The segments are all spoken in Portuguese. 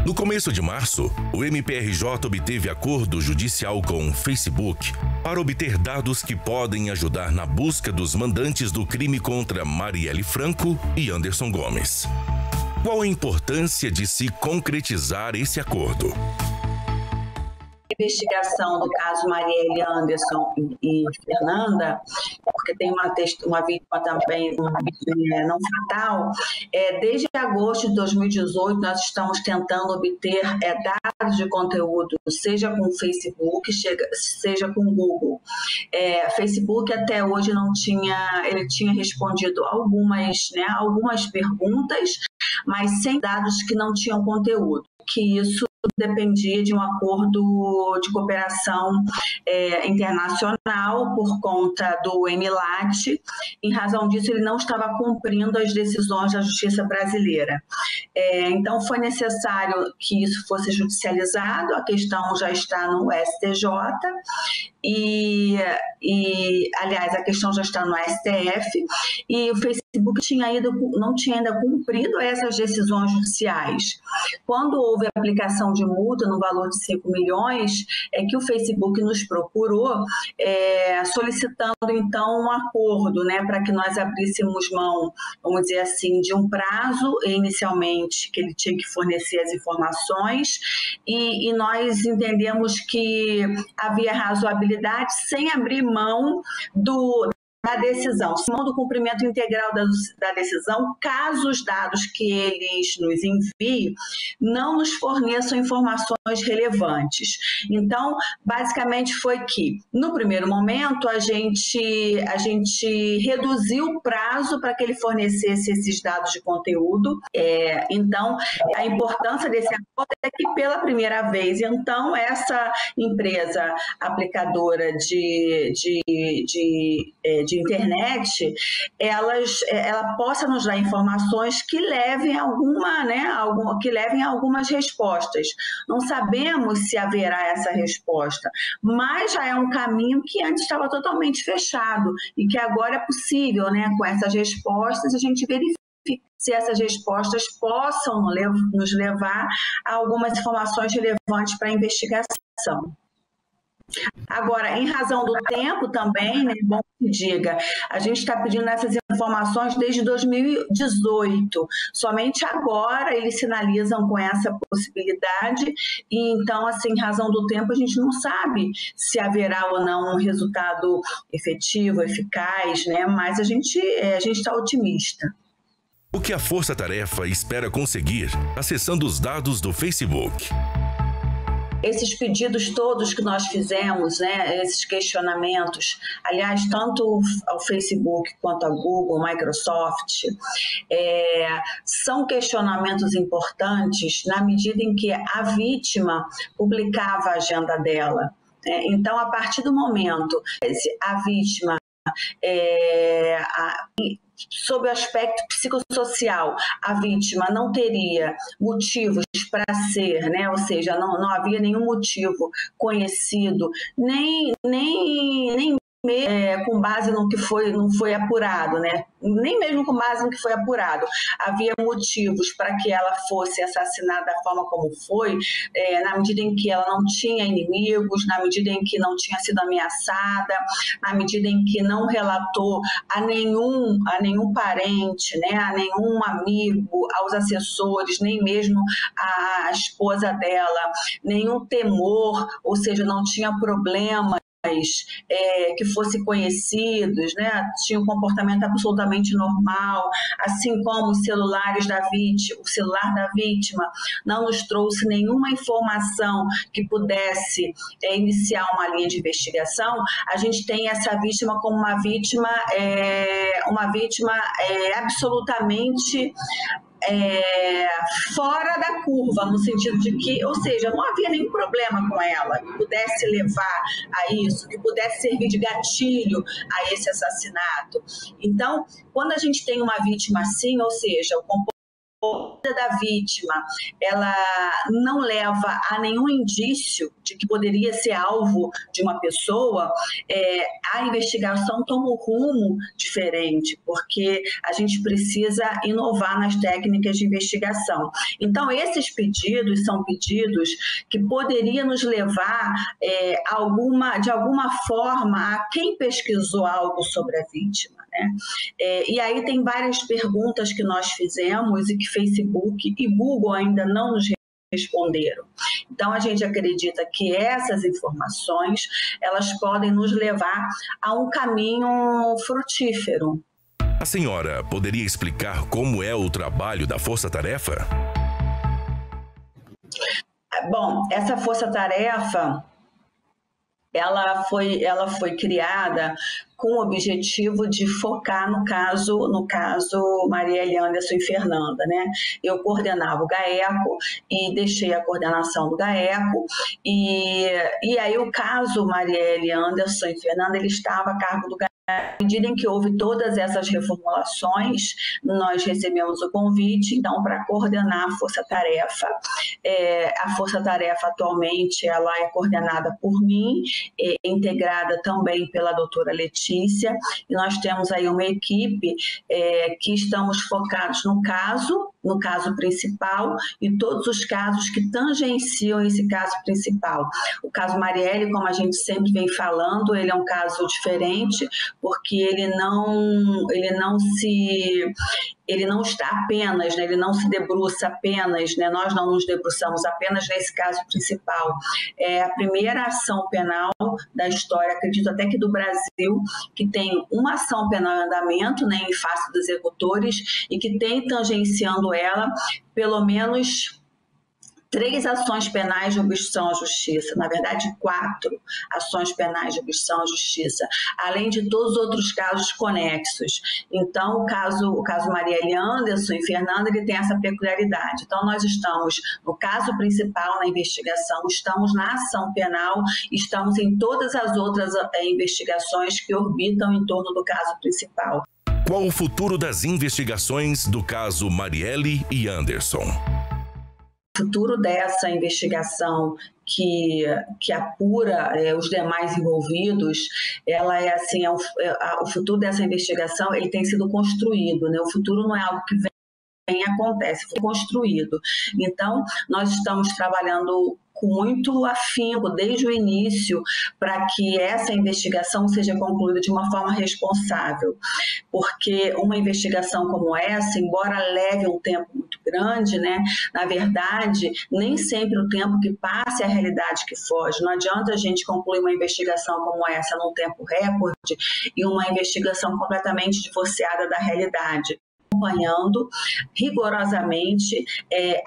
No começo de março, o MPRJ obteve acordo judicial com o Facebook para obter dados que podem ajudar na busca dos mandantes do crime contra Marielle Franco e Anderson Gomes. Qual a importância de se concretizar esse acordo? Investigação do caso Marielle, Anderson e Fernanda, porque tem uma vítima também, uma vítima não fatal. Desde agosto de 2018, nós estamos tentando obter dados de conteúdo, seja com o Facebook, seja com o Google. Facebook até hoje ele tinha respondido algumas perguntas, mas sem dados que não tinham conteúdo, que isso dependia de um acordo de cooperação internacional por conta do ENILAT. Em razão disso, ele não estava cumprindo as decisões da Justiça brasileira. Então, foi necessário que isso fosse judicializado, a questão já está no STJ aliás, a questão já está no STF, e o Facebook não tinha ainda cumprido essas decisões judiciais. Quando houve a aplicação de multa no valor de 5 milhões, é que o Facebook nos procurou solicitando, então, um acordo, para que nós abríssemos mão, vamos dizer assim, de um prazo, inicialmente, que ele tinha que fornecer as informações, e nós entendemos que havia razoabilidade sem abrir mão da decisão, mão do cumprimento integral da decisão, caso os dados que eles nos enviem não nos forneçam informações relevantes. Então, basicamente foi que, no primeiro momento, a gente reduziu o prazo para que ele fornecesse esses dados de conteúdo. Então, a importância desse acordo é que, pela primeira vez, então, essa empresa aplicadora de internet, ela possa nos dar informações que levem a algumas respostas. Não sabemos se haverá essa resposta, mas já é um caminho que antes estava totalmente fechado e que agora é possível, com essas respostas, a gente verifica se essas respostas possam nos levar a algumas informações relevantes para a investigação. Agora, em razão do tempo também, bom que diga, a gente está pedindo essas informações desde 2018. Somente agora eles sinalizam com essa possibilidade e, então, assim, em razão do tempo, a gente não sabe se haverá ou não um resultado efetivo, eficaz, mas a gente está otimista. O que a Força Tarefa espera conseguir acessando os dados do Facebook? Esses pedidos todos que nós fizemos, esses questionamentos, aliás, tanto ao Facebook quanto ao Google, Microsoft, são questionamentos importantes na medida em que a vítima publicava a agenda dela. Então, a partir do momento que a vítima sob o aspecto psicossocial, a vítima não teria motivos para ser, ou seja, não havia nenhum motivo conhecido, nem com base no que não foi apurado, nem mesmo com base no que foi apurado, havia motivos para que ela fosse assassinada da forma como foi, na medida em que ela não tinha inimigos, na medida em que não tinha sido ameaçada, na medida em que não relatou a nenhum parente, a nenhum amigo, aos assessores, nem mesmo à esposa dela, nenhum temor, ou seja, não tinha problemas que fossem conhecidos, tinha um comportamento absolutamente normal, assim como os celulares o celular da vítima não nos trouxe nenhuma informação que pudesse iniciar uma linha de investigação. A gente tem essa vítima como uma vítima absolutamente fora da curva, no sentido de que, ou seja, não havia nenhum problema com ela que pudesse levar a isso, que pudesse servir de gatilho a esse assassinato. Então, quando a gente tem uma vítima assim, ou seja, o da vítima, ela não leva a nenhum indício de que poderia ser alvo de uma pessoa, a investigação toma um rumo diferente, porque a gente precisa inovar nas técnicas de investigação. Então, esses pedidos são pedidos que poderiam nos levar de alguma forma a quem pesquisou algo sobre a vítima, né? E aí tem várias perguntas que nós fizemos e que Facebook e Google ainda não nos responderam. Então, a gente acredita que essas informações, elas podem nos levar a um caminho frutífero. A senhora poderia explicar como é o trabalho da Força Tarefa? Bom, essa Força Tarefa, ela foi criada com o objetivo de focar no caso Marielle Anderson e Fernanda, né? Eu coordenava o GAECO e deixei a coordenação do GAECO, e aí o caso Marielle Anderson e Fernanda, ele estava a cargo do GAECO. À medida em que houve todas essas reformulações, nós recebemos o convite, então, para coordenar a Força Tarefa. A Força Tarefa, atualmente, ela é coordenada por mim, integrada também pela doutora Letícia, e nós temos aí uma equipe que estamos focados no caso principal e todos os casos que tangenciam esse caso principal. O caso Marielle, como a gente sempre vem falando, ele é um caso diferente, porque ele não está apenas, né, ele não se debruça apenas, né, nós não nos debruçamos apenas nesse caso principal. É a primeira ação penal da história, acredito até que do Brasil, que tem uma ação penal em andamento, né, em face dos executores, e que tem tangenciando ela pelo menos 3 ações penais de obstrução à justiça, na verdade 4 ações penais de obstrução à justiça, além de todos os outros casos conexos. Então, o caso Marielle Anderson e Fernanda, ele tem essa peculiaridade. Então, nós estamos no caso principal, na investigação, estamos na ação penal, estamos em todas as outras investigações que orbitam em torno do caso principal. Qual o futuro das investigações do caso Marielle e Anderson? O futuro dessa investigação que apura os demais envolvidos, ela é assim, o futuro dessa investigação, ele tem sido construído, né? O futuro não é algo que vem e acontece, foi construído. Então, nós estamos trabalhando com muito afinco desde o início para que essa investigação seja concluída de uma forma responsável, porque uma investigação como essa, embora leve um tempo muito grande, né, na verdade, nem sempre o tempo que passa é a realidade que foge. Não adianta a gente concluir uma investigação como essa num tempo recorde e uma investigação completamente divorciada da realidade. Acompanhando rigorosamente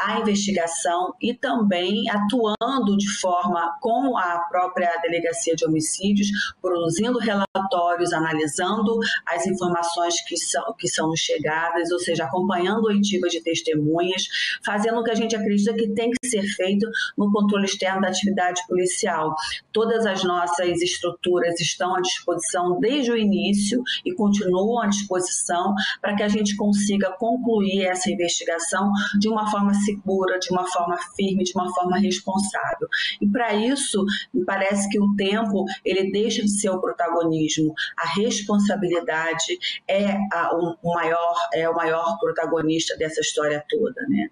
a investigação e também atuando de forma com a própria Delegacia de Homicídios, produzindo relatórios, analisando as informações que são nos chegadas, ou seja, acompanhando oitivas de testemunhas, fazendo o que a gente acredita que tem que ser feito no controle externo da atividade policial. Todas as nossas estruturas estão à disposição desde o início e continuam à disposição para que a gente consiga concluir essa investigação de uma forma segura, de uma forma firme, de uma forma responsável. E para isso, me parece que o tempo, ele deixa de ser o protagonismo. A responsabilidade é o maior protagonista dessa história toda, né?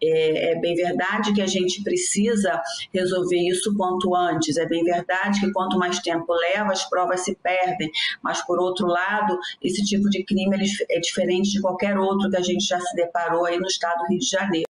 É bem verdade que a gente precisa resolver isso quanto antes. É bem verdade que quanto mais tempo leva, as provas se perdem. Mas, por outro lado, esse tipo de crime ele é diferente de qualquer outro que a gente já se deparou aí no estado do Rio de Janeiro.